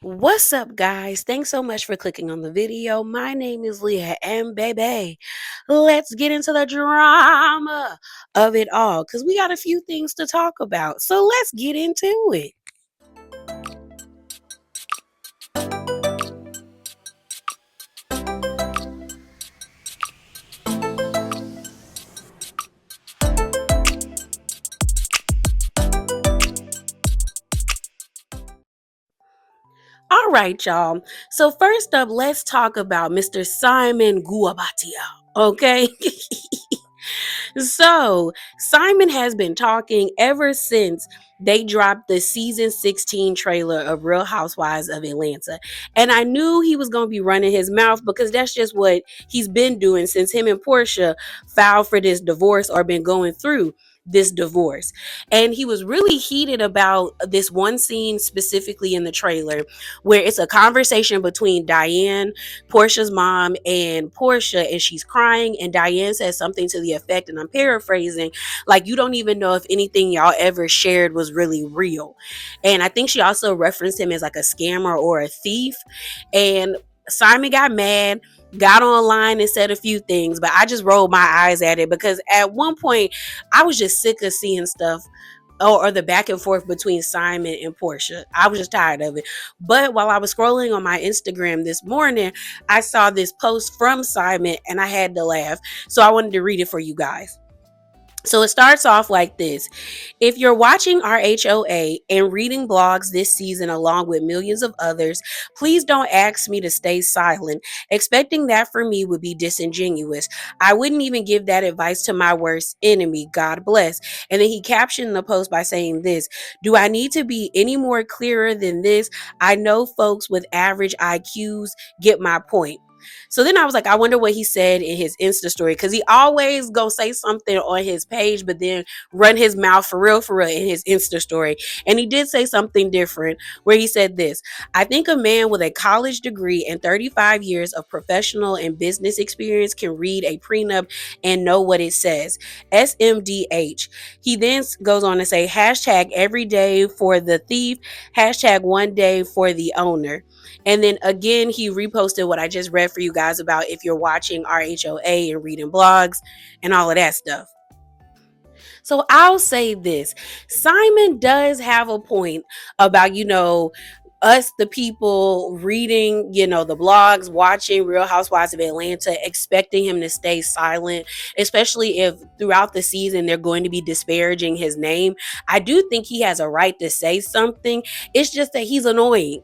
What's up, guys? Thanks so much for clicking on the video. My name is Leah, and baby, let's get into the drama of it all because we got a few things to talk about. So let's get into it. All right, y'all. So, first up, let's talk about Mr. Simon Guabatia. Okay. So, Simon has been talking ever since they dropped the season 16 trailer of Real Housewives of Atlanta. And I knew he was going to be running his mouth because that's just what he's been doing since him and Portia filed for this divorce or been going through this divorce. And he was really heated about this one scene specifically in the trailer where it's a conversation between Diane, Portia's mom, and Portia, and she's crying, and Diane says something to the effect, and I'm paraphrasing, like, you don't even know if anything y'all ever shared was really real. And I think she also referenced him as like a scammer or a thief. And Simon got mad, got online and said a few things, but I just rolled my eyes at it because at one point I was just sick of seeing stuff or the back and forth between Simon and Portia. I was just tired of it. But while I was scrolling on my Instagram this morning, I saw this post from Simon and I had to laugh. So I wanted to read it for you guys. So it starts off like this. If you're watching RHOA and reading blogs this season along with millions of others, please don't ask me to stay silent. Expecting that for me would be disingenuous. I wouldn't even give that advice to my worst enemy. God bless. And then he captioned the post by saying this. Do I need to be any more clearer than this? I know folks with average IQs get my point. So then I was like, I wonder what he said in his Insta story, because he always go say something on his page, but then run his mouth for real in his Insta story. And he did say something different where he said this. I think a man with a college degree and 35 years of professional and business experience can read a prenup and know what it says. SMDH. He then goes on to say hashtag every day for the thief, hashtag one day for the owner. And then again, he reposted what I just read for you guys about if you're watching RHOA and reading blogs and all of that stuff. So I'll say this. Simon does have a point about, us, the people reading, the blogs, watching Real Housewives of Atlanta, expecting him to stay silent, especially if throughout the season they're going to be disparaging his name. I do think he has a right to say something. It's just that he's annoying.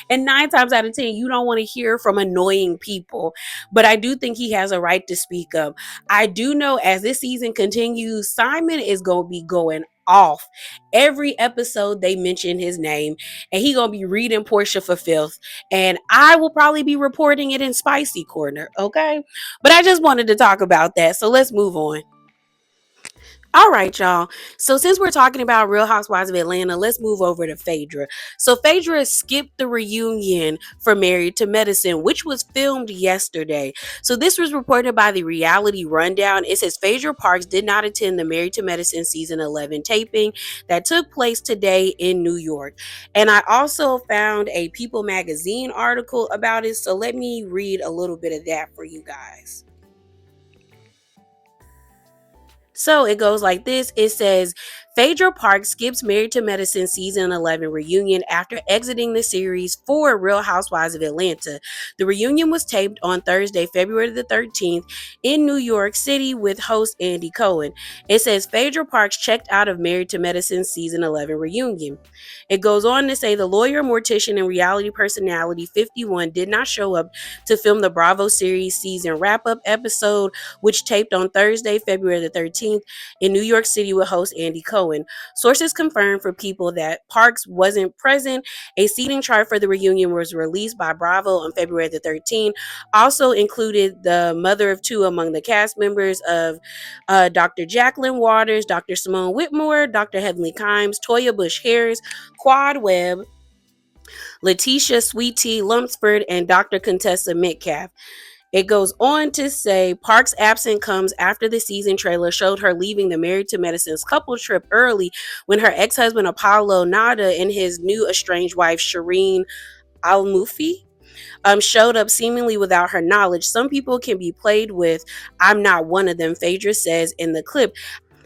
And 9 times out of 10, you don't want to hear from annoying people. But I do think he has a right to speak up. I do know as this season continues, Simon is going to be going off. Every episode they mention his name, and he gonna be reading Portia for filth, and I will probably be reporting it in Spicy Corner. Okay, but I just wanted to talk about that, so let's move on. All right, y'all. So since we're talking about Real Housewives of Atlanta, let's move over to Phaedra. So Phaedra skipped the reunion for Married to Medicine, which was filmed yesterday. So this was reported by the Reality Rundown. It says Phaedra Parks did not attend the Married to Medicine season 11 taping that took place today in New York. And I also found a People magazine article about it. So let me read a little bit of that for you guys. So it goes like this. It says, Phaedra Parks skips Married to Medicine season 11 reunion after exiting the series for Real Housewives of Atlanta. The reunion was taped on Thursday, February the 13th in New York City with host Andy Cohen. It says Phaedra Parks checked out of Married to Medicine season 11 reunion. It goes on to say the lawyer, mortician, and reality personality 51 did not show up to film the Bravo series season wrap-up episode, which taped on Thursday, February the 13th in New York City with host Andy Cohen. Sources confirmed for People that Parks wasn't present. A seating chart for the reunion was released by Bravo on February the 13th. Also included the mother of two among the cast members of Dr. Jacqueline Waters, Dr. Simone Whitmore, Dr. Heavenly Kimes, Toya Bush Harris, Quad Webb, Letitia Sweettea Lunceford, and Dr. Contessa Metcalf. It goes on to say Parks' absence comes after the season trailer showed her leaving the Married to Medicine's couple trip early when her ex-husband Apollo Nada and his new estranged wife Shireen Al-Mufi showed up seemingly without her knowledge. Some people can be played with. I'm not one of them, Phaedra says in the clip.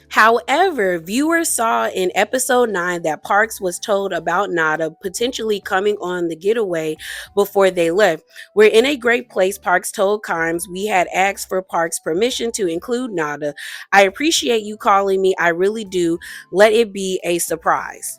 However, viewers saw in episode 9 that Parks was told about Nada potentially coming on the getaway before they left. We're in a great place, Parks told Kimes. We had asked for Parks' permission to include Nada. I appreciate you calling me. I really do. Let it be a surprise.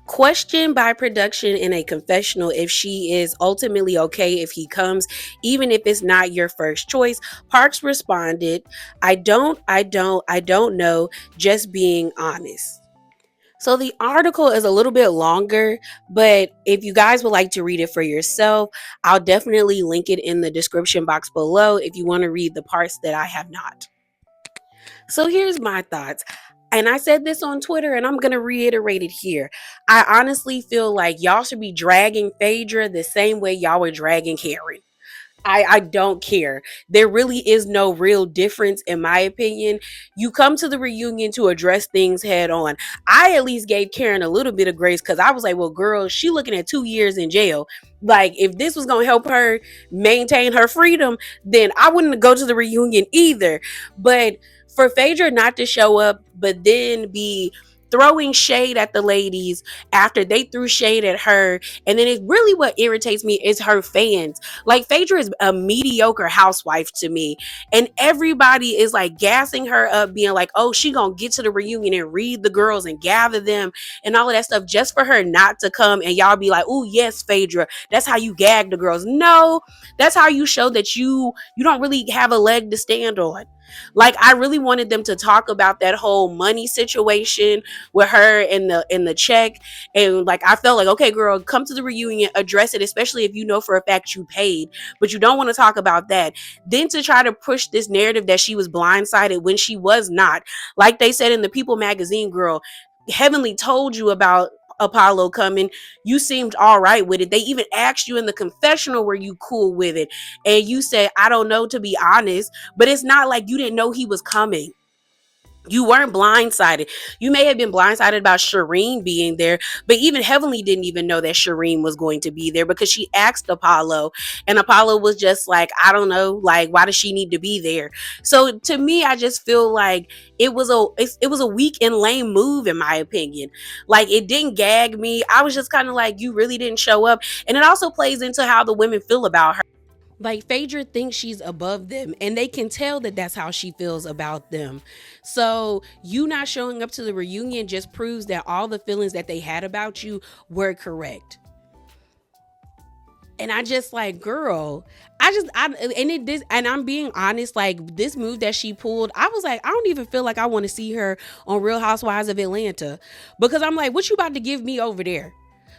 Questioned by production in a confessional if she is ultimately okay if he comes, even if it's not your first choice, Parks responded, I don't know, just being honest. So the article is a little bit longer, but if you guys would like to read it for yourself, I'll definitely link it in the description box below if you want to read the parts that I have not. So here's my thoughts. And I said this on Twitter and I'm going to reiterate it here. I honestly feel like y'all should be dragging Phaedra the same way y'all were dragging Karen. I don't care. There really is no real difference, in my opinion. You come to the reunion to address things head on. I at least gave Karen a little bit of grace because I was like, well, girl, she looking at 2 years in jail. Like, if this was going to help her maintain her freedom, then I wouldn't go to the reunion either. But for Phaedra not to show up, but then be throwing shade at the ladies after they threw shade at her. And then it really what irritates me is her fans. Like Phaedra is a mediocre housewife to me. And everybody is like gassing her up, being like, oh, she gonna get to the reunion and read the girls and gather them and all of that stuff just for her not to come. And y'all be like, oh yes, Phaedra, that's how you gag the girls. No, that's how you show that you don't really have a leg to stand on. Like I really wanted them to talk about that whole money situation with her in the check, and like I felt like, okay, girl, come to the reunion, address it, especially if you know for a fact you paid, but you don't want to talk about that. Then to try to push this narrative that she was blindsided when she was not. Like they said in the People magazine, girl, Heavenly told you about Apollo coming. You seemed all right with it. They even asked you in the confessional, were you cool with it? And you said, I don't know, to be honest. But it's not like you didn't know he was coming. You weren't blindsided. You may have been blindsided about Shireen being there, but even Heavenly didn't even know that Shireen was going to be there because she asked Apollo, and Apollo was just like, I don't know, like why does she need to be there? So to me, I just feel like it was a weak and lame move in my opinion. Like it didn't gag me. I was just kind of like, you really didn't show up, and it also plays into how the women feel about her. Like Phaedra thinks she's above them, and they can tell that that's how she feels about them. So you not showing up to the reunion just proves that all the feelings that they had about you were correct. And I just like, girl, and I'm being honest, like this move that she pulled, I was like, I don't even feel like I want to see her on Real Housewives of Atlanta, because I'm like, what you about to give me over there?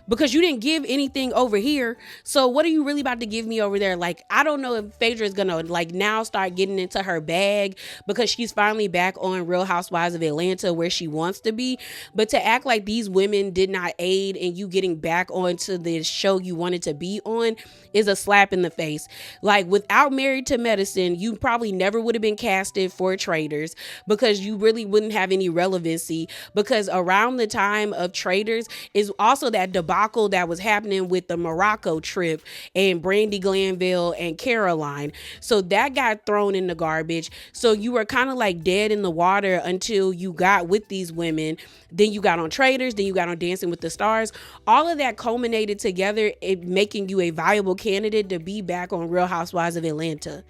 Because you didn't give anything over here. So what are you really about to give me over there? Like, I don't know if Phaedra is gonna like now start getting into her bag because she's finally back on Real Housewives of Atlanta where she wants to be. But to act like these women did not aid in you getting back onto the show you wanted to be on is a slap in the face. Like without Married to Medicine, you probably never would have been casted for Traitors because you really wouldn't have any relevancy, because around the time of Traitors is also that debacle that was happening with the Morocco trip and Brandy Glanville and Caroline. So that got thrown in the garbage. So you were kind of like dead in the water until you got with these women. Then you got on Traitors, then you got on Dancing with the Stars. All of that culminated together in making you a viable candidate to be back on Real Housewives of Atlanta,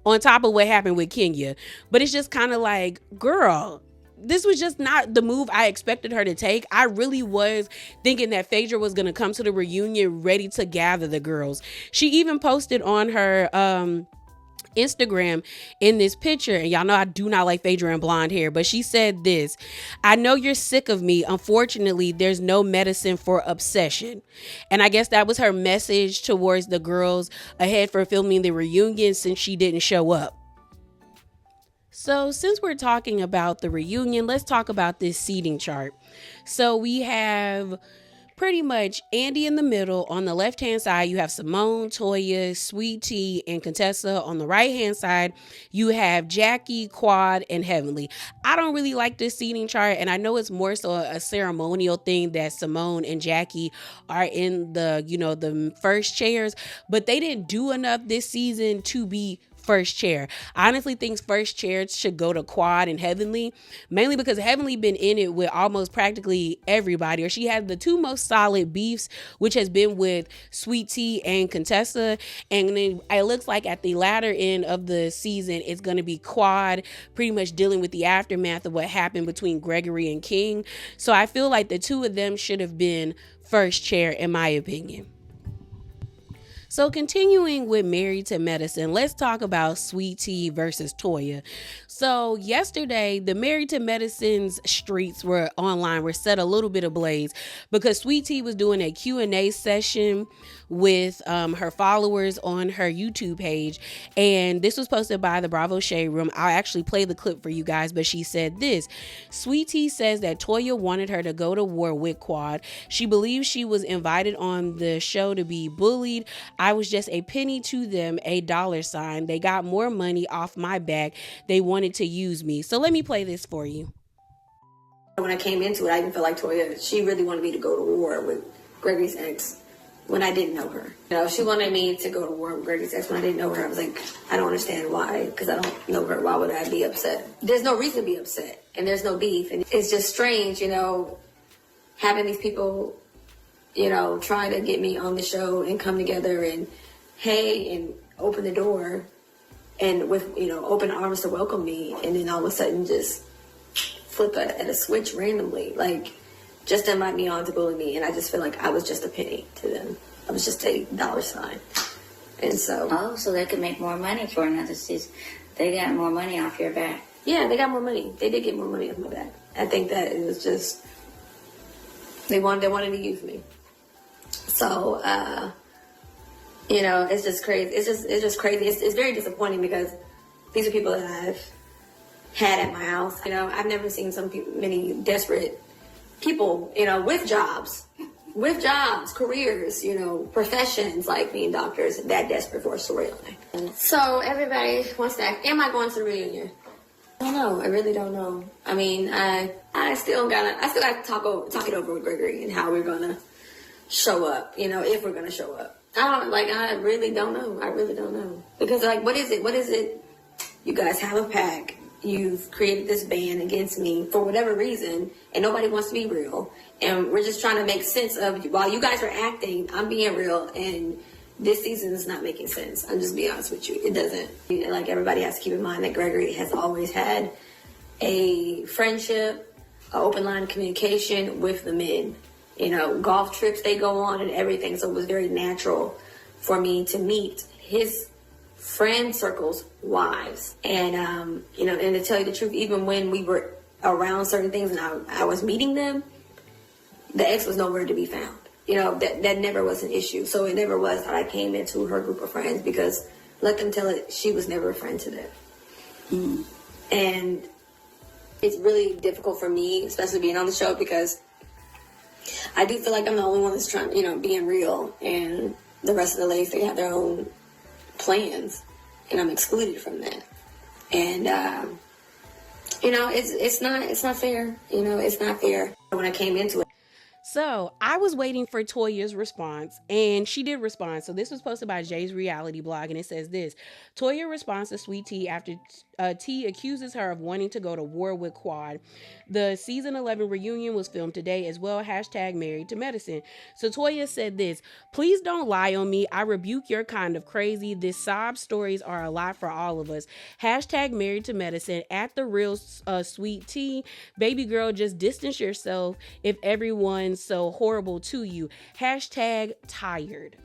on top of what happened with Kenya. But it's just kind of like, girl, this was just not the move I expected her to take. I really was thinking that Phaedra was going to come to the reunion ready to gather the girls. She even posted on her Instagram in this picture, and y'all know I do not like Phaedra in blonde hair, but she said this: I know you're sick of me. Unfortunately, there's no medicine for obsession. And I guess that was her message towards the girls ahead for filming the reunion since she didn't show up. So since we're talking about the reunion, let's talk about this seating chart. So we have pretty much Andy in the middle. On the left hand side, you have Simone, Toya, Sweettea, and Contessa. On the right hand side, you have Jackie, Quad, and Heavenly. I don't really like this seating chart, and I know it's more so a ceremonial thing that Simone and Jackie are in the first chairs, but they didn't do enough this season to be first chair. I honestly think first chair should go to Quad and Heavenly, mainly because Heavenly been in it with almost practically everybody, or she has the two most solid beefs, which has been with Sweettea and Contessa, and then it looks like at the latter end of the season, it's going to be Quad pretty much dealing with the aftermath of what happened between Gregory and King. So I feel like the two of them should have been first chair in my opinion. So continuing with Married to Medicine, let's talk about Sweettea versus Toya. So yesterday, the Married to Medicine's streets were set a little bit ablaze because Sweettea was doing a Q&A session with her followers on her YouTube page. And this was posted by the Bravo Shade Room. I'll actually play the clip for you guys, but she said this. Sweettea says that Toya wanted her to go to war with Quad. She believes she was invited on the show to be bullied. I was just a penny to them, a dollar sign. They got more money off my back. They wanted to use me. So let me play this for you. When I came into it, I didn't feel like Toya, she really wanted me to go to war with Gregory's ex when I didn't know her. She wanted me to go to war with Gregory's ex when I didn't know her. I was like, I don't understand why, because I don't know her. Why would I be upset? There's no reason to be upset, and there's no beef. And it's just strange, having these people trying to get me on the show and come together and open the door and with, open arms to welcome me. And then all of a sudden just flip at a switch randomly, like just to invite me on to bully me. And I just feel like I was just a penny to them. I was just a dollar sign. And so. Oh, so they could make more money for another season. They got more money off your back. Yeah, they got more money. They did get more money off my back. I think that it was just, they wanted to use me. So, it's just crazy. It's just crazy. It's very disappointing because these are people that I've had at my house. I've never seen many desperate people, with jobs, careers, professions like being doctors, that desperate for a storyline. So everybody wants to ask, am I going to the reunion? I don't know. I really don't know. I mean, I still got to talk it over with Gregory and how we're gonna show up, if we're gonna show up. I really don't know. I really don't know. Because what is it? You guys have a pack. You've created this band against me for whatever reason, and nobody wants to be real. And we're just trying to make sense of, while you guys are acting, I'm being real, and this season is not making sense. I'm just being honest with you. It doesn't. Like, everybody has to keep in mind that Gregory has always had a friendship, an open line of communication with the men. Golf trips they go on and everything. So it was very natural for me to meet his friend circle's wives. And, and to tell you the truth, even when we were around certain things and I was meeting them, the ex was nowhere to be found. That never was an issue. So it never was that I came into her group of friends, because let them tell it, she was never a friend to them. Mm. And it's really difficult for me, especially being on the show, because I do feel like I'm the only one that's trying, being real, and the rest of the ladies, they have their own plans, and I'm excluded from that. And, it's not fair. It's not fair. When I came into it. So I was waiting for Toya's response, and she did respond. So this was posted by Jay's Reality Blog, and it says this. Toya responds to Sweettea after T accuses her of wanting to go to war with Quad. The season 11 reunion was filmed today as well. #Married to Medicine. So Toya said this. Please don't lie on me. I rebuke your kind of crazy. These sob stories are a lot for all of us. #Married to Medicine. At the real Sweettea. Baby girl, just distance yourself if everyone's so horrible to you. #tired.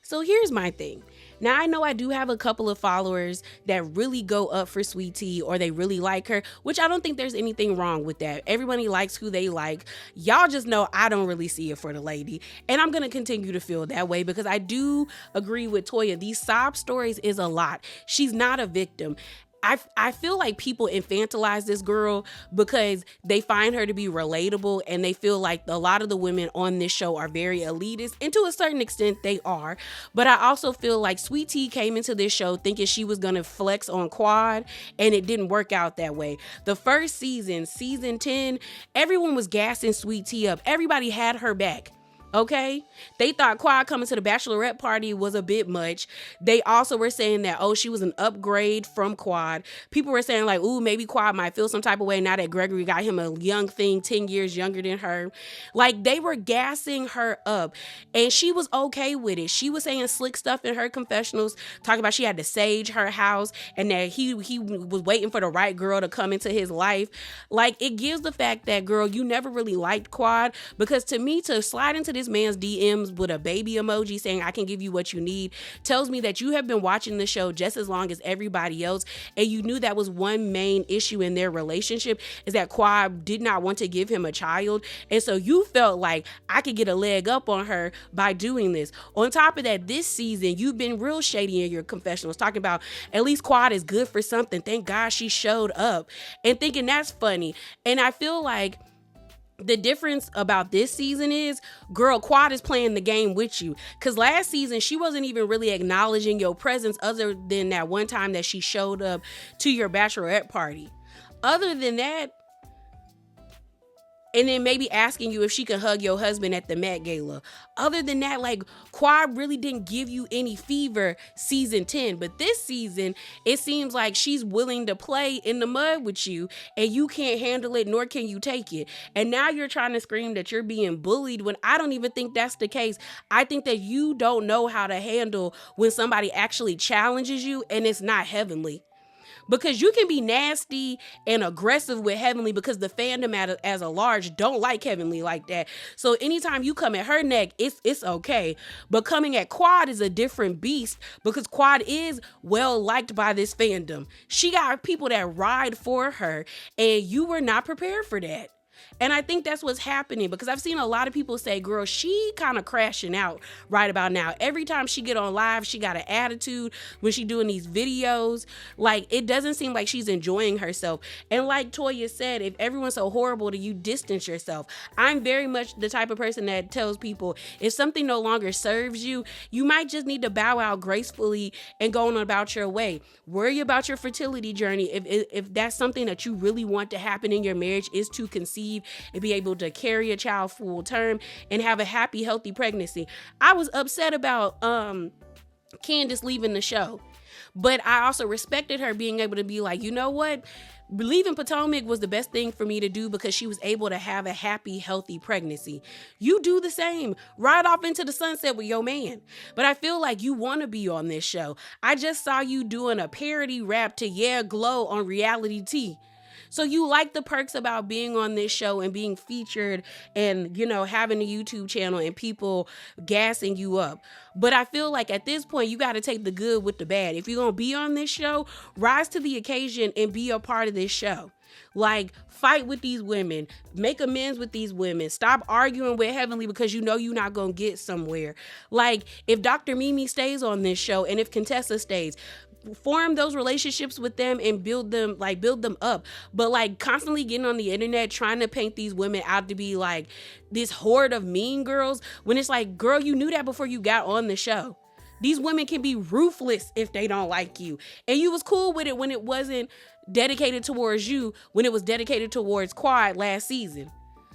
So here's my thing. Now, I know I do have a couple of followers that really go up for Sweettea, or they really like her, which I don't think there's anything wrong with that. Everybody likes who they like. Y'all just know I don't really see it for the lady. And I'm going to continue to feel that way, because I do agree with Toya. These sob stories is a lot. She's not a victim. I feel like people infantilize this girl because they find her to be relatable, and they feel like a lot of the women on this show are very elitist, and to a certain extent they are. But I also feel like Sweettea came into this show thinking she was gonna flex on Quad, and it didn't work out that way. The first season, season 10, everyone was gassing Sweettea up. Everybody had her back. Okay, they thought Quad coming to the bachelorette party was a bit much. They also were saying that, oh, she was an upgrade from Quad. People were saying like, ooh, maybe Quad might feel some type of way now that Gregory got him a young thing 10 years younger than her. Like, they were gassing her up, and she was okay with it. She was saying slick stuff in her confessionals, talking about she had to sage her house and that he was waiting for the right girl to come into his life. Like, it gives the fact that, girl, you never really liked Quad, because to me, to slide into this man's DMs with a baby emoji saying I can give you what you need tells me that you have been watching the show just as long as everybody else, and you knew that was one main issue in their relationship, is that Quad did not want to give him a child, and so you felt like I could get a leg up on her by doing this. On top of that, this season you've been real shady in your confessionals, talking about at least Quad is good for something, thank God she showed up, and thinking that's funny. And I feel like the difference about this season is, girl, Quad is playing the game with you. Because last season, she wasn't even really acknowledging your presence other than that one time that she showed up to your bachelorette party. Other than that, and then maybe asking you if she could hug your husband at the Met Gala. Other than that, like, Quad really didn't give you any fever season 10. But this season, it seems like she's willing to play in the mud with you, and you can't handle it, nor can you take it. And now you're trying to scream that you're being bullied when I don't even think that's the case. I think that you don't know how to handle when somebody actually challenges you and it's not Heavenly. Because you can be nasty and aggressive with Heavenly because the fandom as a large don't like Heavenly like that. So anytime you come at her neck, it's okay. But coming at Quad is a different beast, because Quad is well liked by this fandom. She got people that ride for her, and you were not prepared for that. And I think that's what's happening, because I've seen a lot of people say, girl, she kind of crashing out right about now. Every time she get on live, she got an attitude when she doing these videos. Like, it doesn't seem like she's enjoying herself. And like Toya said, if everyone's so horrible to you, distance yourself. I'm very much the type of person that tells people, if something no longer serves you, you might just need to bow out gracefully and go on about your way. Worry about your fertility journey. If that's something that you really want to happen in your marriage, is to conceive and be able to carry a child full term and have a happy, healthy pregnancy. I was upset about Candace leaving the show, but I also respected her being able to be like, you know what? Leaving Potomac was the best thing for me to do, because she was able to have a happy, healthy pregnancy. You do the same. Ride off into the sunset with your man. But I feel like you want to be on this show. I just saw you doing a parody rap to Yeah Glow on Reality T. So you like the perks about being on this show and being featured and, you know, having a YouTube channel and people gassing you up. But I feel like at this point, you got to take the good with the bad. If you're going to be on this show, rise to the occasion and be a part of this show. Like, fight with these women, make amends with these women, stop arguing with Heavenly because you know you're not going to get somewhere. Like, if Dr. Mimi stays on this show and if Contessa stays, form those relationships with them and build them up. But like, constantly getting on the internet trying to paint these women out to be like this horde of mean girls, when it's like, girl, you knew that before you got on the show. These women can be ruthless if they don't like you, and you was cool with it when it wasn't dedicated towards you, when it was dedicated towards Quad last season.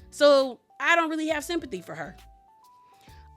So I don't really have sympathy for her.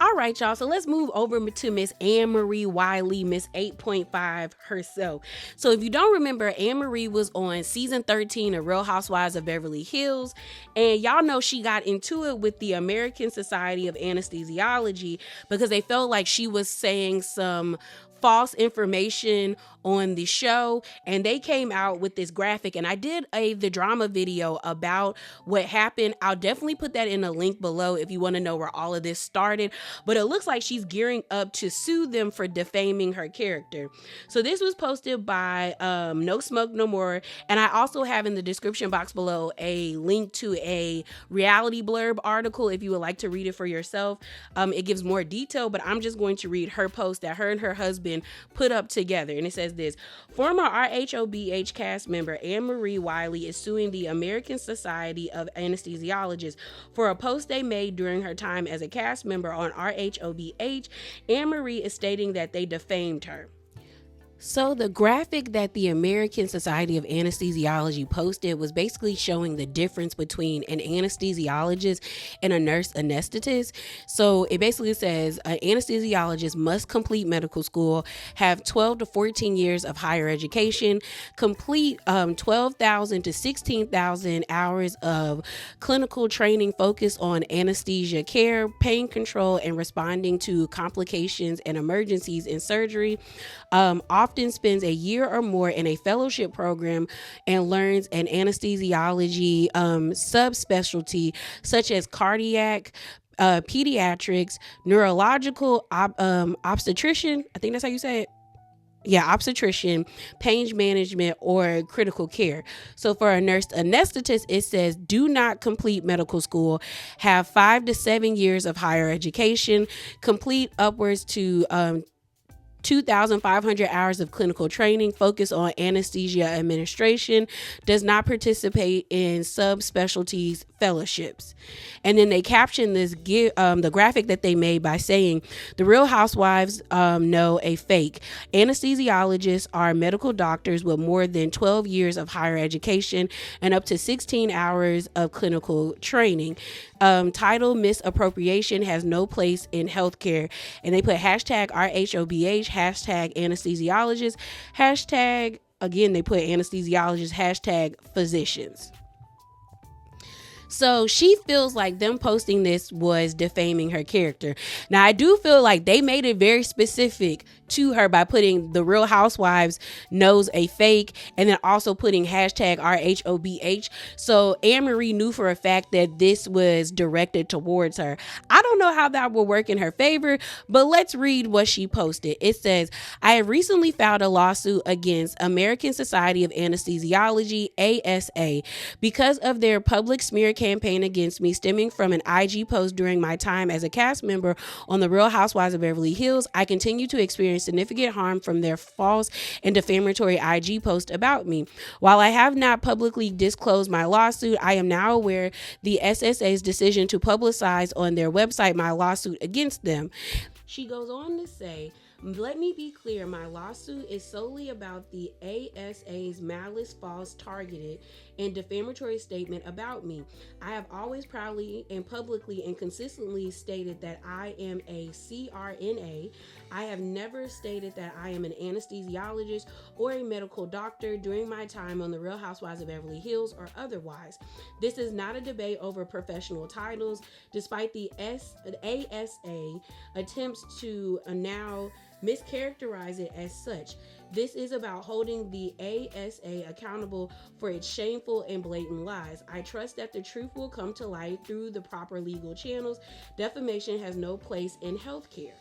All right, y'all. So let's move over to Miss Annemarie Wiley, Miss 8.5 herself. So if you don't remember, Annemarie was on season 13 of Real Housewives of Beverly Hills. And y'all know she got into it with the American Society of Anesthesiology because they felt like she was saying some false information on the show, and they came out with this graphic, and I did the drama video about what happened. I'll definitely put that in a link below if you want to know where all of this started, but it looks like she's gearing up to sue them for defaming her character. So this was posted by No Smoke No More, and I also have in the description box below a link to a reality blurb article if you would like to read it for yourself. It gives more detail, but I'm just going to read her post that her and her husband put up together, and it says, says this: former RHOBH cast member Annemarie Wiley is suing the American Society of Anesthesiologists for a post they made during her time as a cast member on RHOBH. Annemarie is stating that they defamed her. So the graphic that the American Society of Anesthesiology posted was basically showing the difference between an anesthesiologist and a nurse anesthetist. So it basically says an anesthesiologist must complete medical school, have 12 to 14 years of higher education, complete 12,000 to 16,000 hours of clinical training focused on anesthesia care, pain control, and responding to complications and emergencies in surgery. Often spends a year or more in a fellowship program and learns an anesthesiology subspecialty such as cardiac, pediatrics, neurological obstetrician. I think that's how you say it. Yeah, obstetrician, pain management, or critical care. So for a nurse anesthetist, it says do not complete medical school, have 5 to 7 years of higher education, complete upwards to 2,500 hours of clinical training, focus on anesthesia administration, does not participate in subspecialties fellowships. And then they captioned this the graphic that they made by saying, the Real Housewives know a fake. Anesthesiologists are medical doctors with more than 12 years of higher education and up to 16 hours of clinical training. Title misappropriation has no place in healthcare. And they put hashtag RHOBH, hashtag anesthesiologist, hashtag, again, they put anesthesiologist, hashtag physicians. So she feels like them posting this was defaming her character. Now, I do feel like they made it very specific to her by putting the Real Housewives knows a fake and then also putting hashtag RHOBH. So Annemarie knew for a fact that this was directed towards her. I don't know how that will work in her favor, but let's read what she posted. It says, I have recently filed a lawsuit against American Society of Anesthesiology, ASA, because of their public smear campaign against me stemming from an IG post during my time as a cast member on The Real Housewives of Beverly Hills. I continue to experience significant harm from their false and defamatory IG post about me. While I have not publicly disclosed my lawsuit, I am now aware the SSA's decision to publicize on their website my lawsuit against them. She goes on to say, let me be clear, my lawsuit is solely about the ASA's malice, false, targeted, and defamatory statement about me. I have always proudly and publicly and consistently stated that I am a CRNA. I have never stated that I am an anesthesiologist or a medical doctor during my time on The Real Housewives of Beverly Hills or otherwise. This is not a debate over professional titles, despite the ASA attempts to now mischaracterize it as such. This is about holding the ASA accountable for its shameful and blatant lies. I trust that the truth will come to light through the proper legal channels. Defamation has no place in healthcare.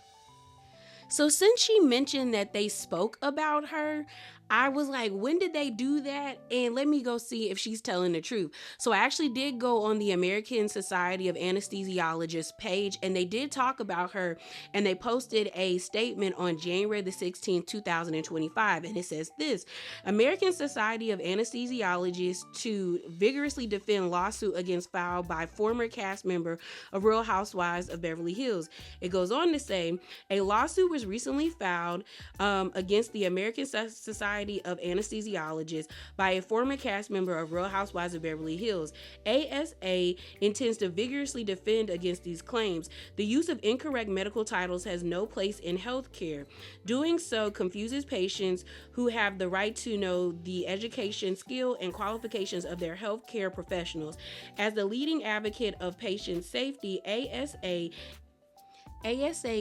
So since she mentioned that they spoke about her, I was like, when did they do that? And let me go see if she's telling the truth. So I actually did go on the American Society of Anesthesiologists page, and they did talk about her, and they posted a statement on January the 16th, 2025. And it says this: American Society of Anesthesiologists to vigorously defend lawsuit against filed by former cast member of Real Housewives of Beverly Hills. It goes on to say, a lawsuit was recently filed against the American Society of Anesthesiologists by a former cast member of Real Housewives of Beverly Hills. ASA intends to vigorously defend against these claims. The use of incorrect medical titles has no place in healthcare. Doing so confuses patients who have the right to know the education, skill, and qualifications of their healthcare professionals. As the leading advocate of patient safety, ASA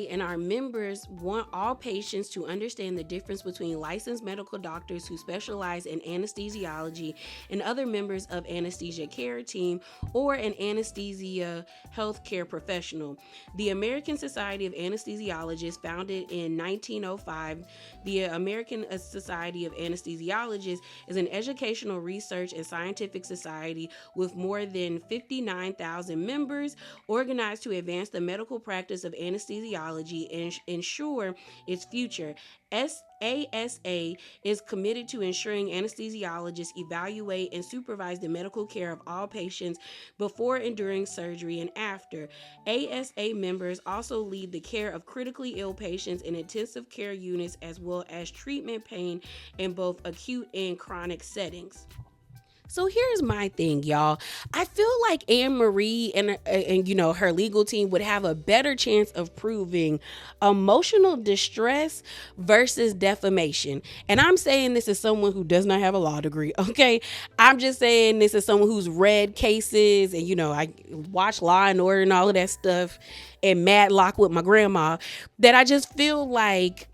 and our members want all patients to understand the difference between licensed medical doctors who specialize in anesthesiology and other members of anesthesia care team or an anesthesia healthcare professional. The American Society of Anesthesiologists, founded in 1905, the American Society of Anesthesiologists is an educational research and scientific society with more than 59,000 members, organized to advance the medical practice of anesthesia anesthesiology and ensure its future. ASA is committed to ensuring anesthesiologists evaluate and supervise the medical care of all patients before and during surgery and after. ASA members also lead the care of critically ill patients in intensive care units as well as treatment pain in both acute and chronic settings. So here's my thing, y'all. I feel like Annemarie and you know her legal team would have a better chance of proving emotional distress versus defamation. And I'm saying this as someone who does not have a law degree, okay? I'm just saying this as someone who's read cases and I watch Law and Order and all of that stuff and Matlock with my grandma, that I just feel like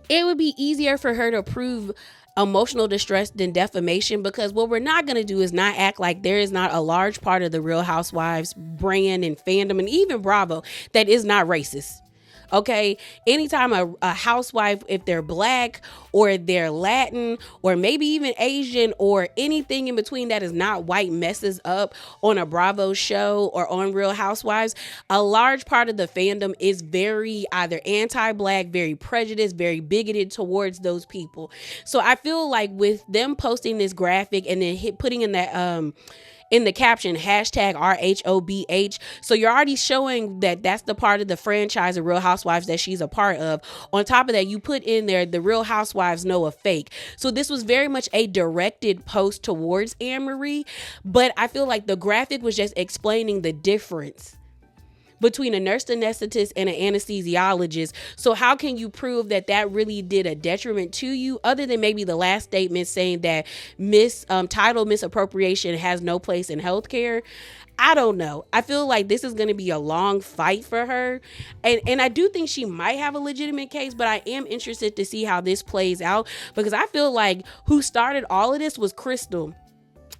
it would be easier for her to prove emotional distress than defamation, because what we're not going to do is not act like there is not a large part of the Real Housewives brand and fandom and even Bravo that is not racist. Okay, anytime a housewife, if they're black or they're Latin or maybe even Asian or anything in between that is not white, messes up on a Bravo show or on Real Housewives, a large part of the fandom is very either anti-black, very prejudiced, very bigoted towards those people. So I feel like with them posting this graphic and then putting in that in the caption, hashtag RHOBH. So you're already showing that that's the part of the franchise of Real Housewives that she's a part of. On top of that, you put in there, the Real Housewives know a fake. So this was very much a directed post towards Annemarie, but I feel like the graphic was just explaining the difference between a nurse anesthetist and an anesthesiologist. So how can you prove that that really did a detriment to you, other than maybe the last statement saying that title misappropriation has no place in healthcare? I don't know. I feel like this is going to be a long fight for her. And I do think she might have a legitimate case, but I am interested to see how this plays out, because I feel like who started all of this was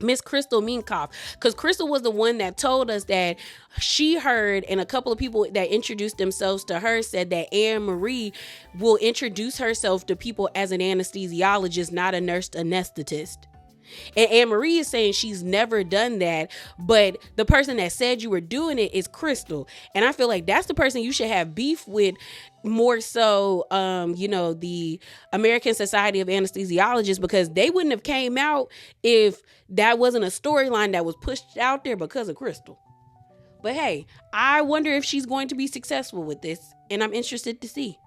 Miss Crystal Minkoff, because Crystal was the one that told us that she heard, and a couple of people that introduced themselves to her said that Annemarie will introduce herself to people as an anesthesiologist, not a nurse anesthetist. And Annemarie is saying she's never done that, but the person that said you were doing it is Crystal. And I feel like that's the person you should have beef with more so, the American Society of Anesthesiologists, because they wouldn't have came out if that wasn't a storyline that was pushed out there because of Crystal. But hey, I wonder if she's going to be successful with this, and I'm interested to see.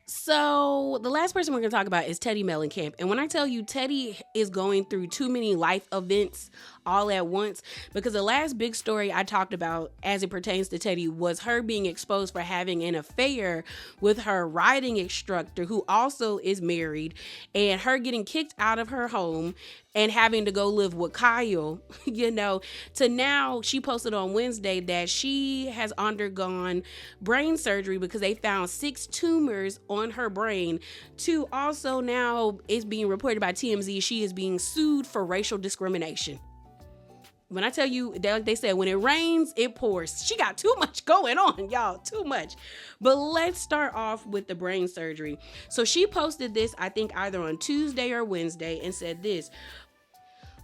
So the last person we're going to talk about is Teddi Mellencamp. And when I tell you Teddi is going through too many life events all at once, because the last big story I talked about as it pertains to Teddi was her being exposed for having an affair with her riding instructor, who also is married, and her getting kicked out of her home and having to go live with Kyle, to now she posted on Wednesday that she has undergone brain surgery because they found 6 tumors on her brain. To also now it's being reported by TMZ, she is being sued for racial discrimination. When I tell you, like they said, when it rains, it pours. She got too much going on, y'all, too much. But let's start off with the brain surgery. So she posted this, I think either on Tuesday or Wednesday, and said this: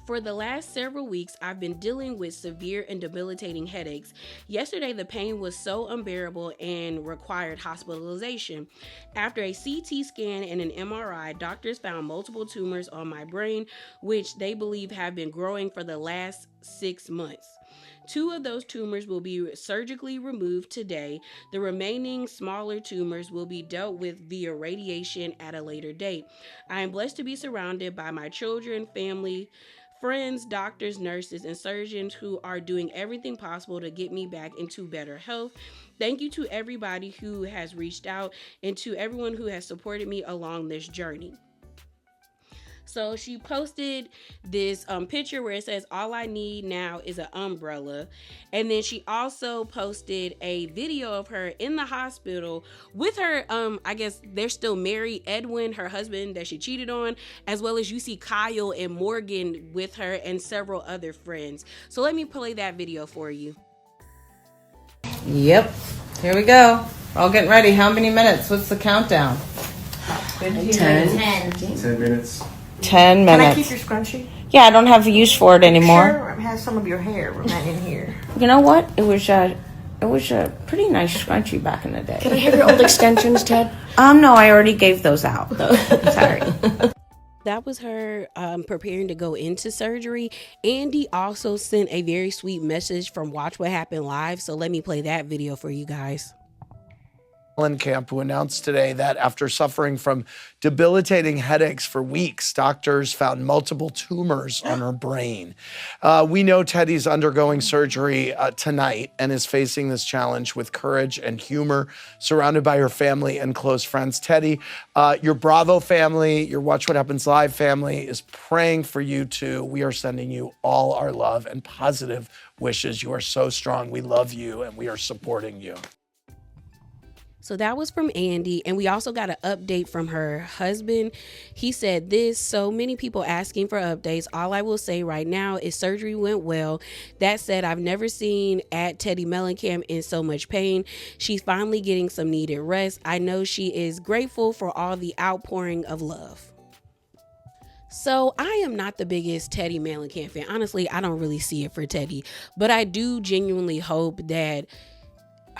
"For the last several weeks, I've been dealing with severe and debilitating headaches. Yesterday, the pain was so unbearable and required hospitalization. After a CT scan and an MRI, doctors found multiple tumors on my brain, which they believe have been growing for the last 6 months. 2 of those tumors will be surgically removed today. The remaining smaller tumors will be dealt with via radiation at a later date. I am blessed to be surrounded by my children, family, friends, doctors, nurses, and surgeons who are doing everything possible to get me back into better health. Thank you to everybody who has reached out and to everyone who has supported me along this journey." So she posted this picture where it says, "All I need now is an umbrella." And then she also posted a video of her in the hospital with her, I guess they're still married, Edwin, her husband that she cheated on, as well as you see Kyle and Morgan with her and several other friends. So let me play that video for you. Yep. Here we go. We're all getting ready. How many minutes? What's the countdown? 10. 10 minutes. 10 Can minutes. I keep your scrunchie? Yeah, I don't have use for it anymore. Sure, it has some of your hair remaining here. You know what? It was It was a pretty nice scrunchie back in the day. Can I have your old extensions, Ted? No, I already gave those out. Sorry. That was her preparing to go into surgery. Andy also sent a very sweet message from Watch What Happened Live. So let me play that video for you guys. Mellencamp, who announced today that after suffering from debilitating headaches for weeks, doctors found multiple tumors on her brain. We know Teddi's undergoing surgery tonight and is facing this challenge with courage and humor, surrounded by her family and close friends. Teddi, your Bravo family, your Watch What Happens Live family is praying for you too. We are sending you all our love and positive wishes. You are so strong. We love you and we are supporting you. So that was from Andy. And we also got an update from her husband. He said this: so many people asking for updates. All I will say right now is surgery went well. That said, I've never seen at Teddi Mellencamp in so much pain. She's finally getting some needed rest. I know she is grateful for all the outpouring of love. So I am not the biggest Teddi Mellencamp fan. Honestly, I don't really see it for Teddi, but I do genuinely hope that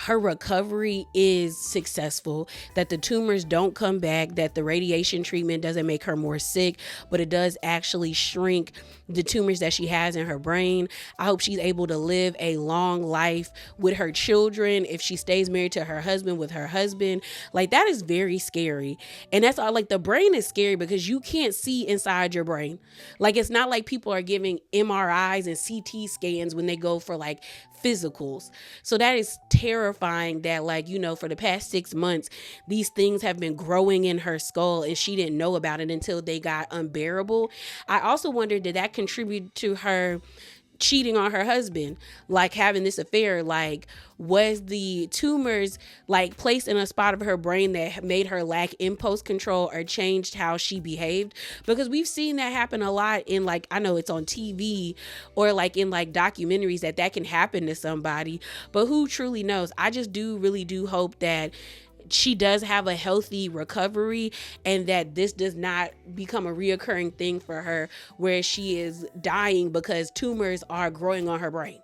her recovery is successful, that the tumors don't come back, that the radiation treatment doesn't make her more sick, but it does actually shrink the tumors that she has in her brain. I hope she's able to live a long life with her children. If she stays married to her husband, with her husband, like that is very scary. And that's all, like the brain is scary because you can't see inside your brain. Like it's not like people are giving MRIs and CT scans when they go for like physicals. So that is terrifying that, like, you know, for the past 6 months, these things have been growing in her skull and she didn't know about it until they got unbearable. I also wonder, did that contribute to her cheating on her husband, like having this affair? Like, was the tumors like placed in a spot of her brain that made her lack impulse control or changed how she behaved? Because we've seen that happen a lot in, like, I know it's on TV or like in like documentaries that can happen to somebody, but who truly knows? I just really do hope that she does have a healthy recovery and that this does not become a reoccurring thing for her where she is dying because tumors are growing on her brain.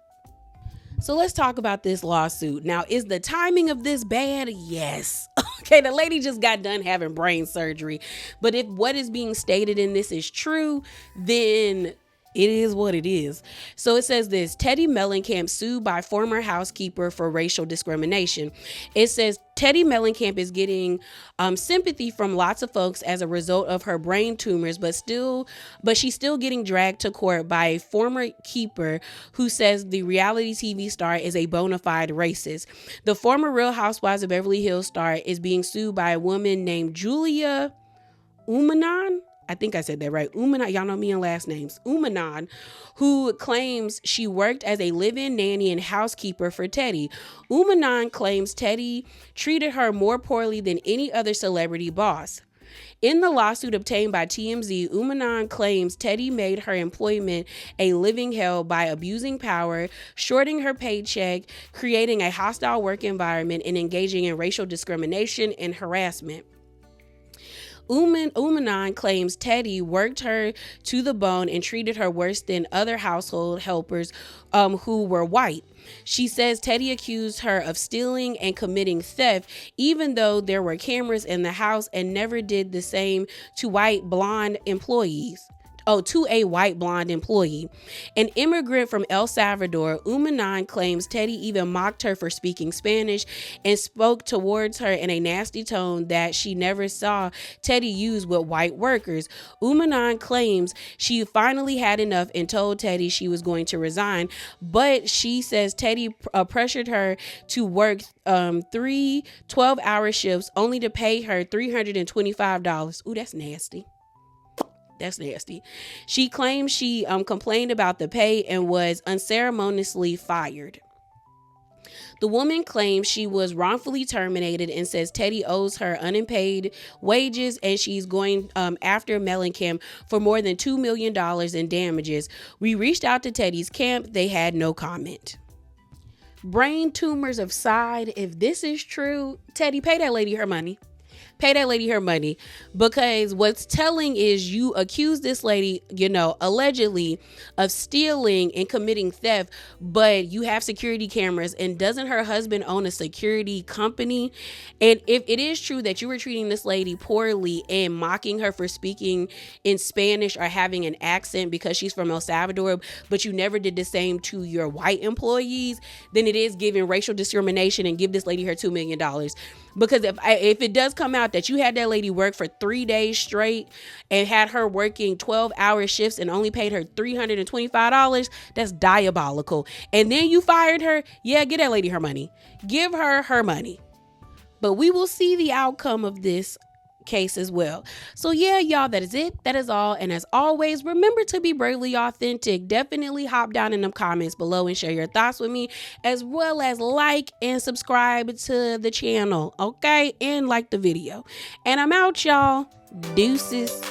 So let's talk about this lawsuit. Now, is the timing of this bad? Yes. Okay, the lady just got done having brain surgery. But if what is being stated in this is true, then it is what it is. So it says this: Teddi Mellencamp sued by former housekeeper for racial discrimination. It says Teddi Mellencamp is getting sympathy from lots of folks as a result of her brain tumors, but she's still getting dragged to court by a former keeper who says the reality TV star is a bona fide racist. The former Real Housewives of Beverly Hills star is being sued by a woman named Julia Umanan. I think I said that right. Umanan, y'all know me in last names. Umanan, who claims she worked as a live-in nanny and housekeeper for Teddi. Umanan claims Teddi treated her more poorly than any other celebrity boss. In the lawsuit obtained by TMZ, Umanan claims Teddi made her employment a living hell by abusing power, shorting her paycheck, creating a hostile work environment, and engaging in racial discrimination and harassment. Umanan claims Teddi worked her to the bone and treated her worse than other household helpers who were white. She says Teddi accused her of stealing and committing theft, even though there were cameras in the house, and never did the same to a white blonde employee. An immigrant from El Salvador, Umanan claims Teddi even mocked her for speaking Spanish and spoke towards her in a nasty tone that she never saw Teddi use with white workers. Umanan claims she finally had enough and told Teddi she was going to resign, but she says Teddi pressured her to work 3 12-hour shifts only to pay her $325. Ooh, that's nasty. That's nasty. She claims she complained about the pay and was unceremoniously fired. The woman claims she was wrongfully terminated and says Teddi owes her unpaid wages, and she's going after Mellencamp for more than $2 million in damages. We reached out to Teddi's camp. They had no comment. Brain tumors aside, if this is true, Teddi, pay that lady her money. Pay that lady her money, because what's telling is you accuse this lady, allegedly of stealing and committing theft, but you have security cameras, and doesn't her husband own a security company? And if it is true that you were treating this lady poorly and mocking her for speaking in Spanish or having an accent because she's from El Salvador, but you never did the same to your white employees, then it is giving racial discrimination, and give this lady her $2 million. Because if it does come out that you had that lady work for 3 days straight and had her working 12-hour shifts and only paid her $325, that's diabolical. And then you fired her, get that lady her money. Give her her money. But we will see the outcome of this case as well. So y'all, that is it. That is all. And as always, remember to be bravely authentic. Definitely hop down in them comments below and share your thoughts with me, as well as like and subscribe to the channel, okay? And like the video. And I'm out, y'all. Deuces.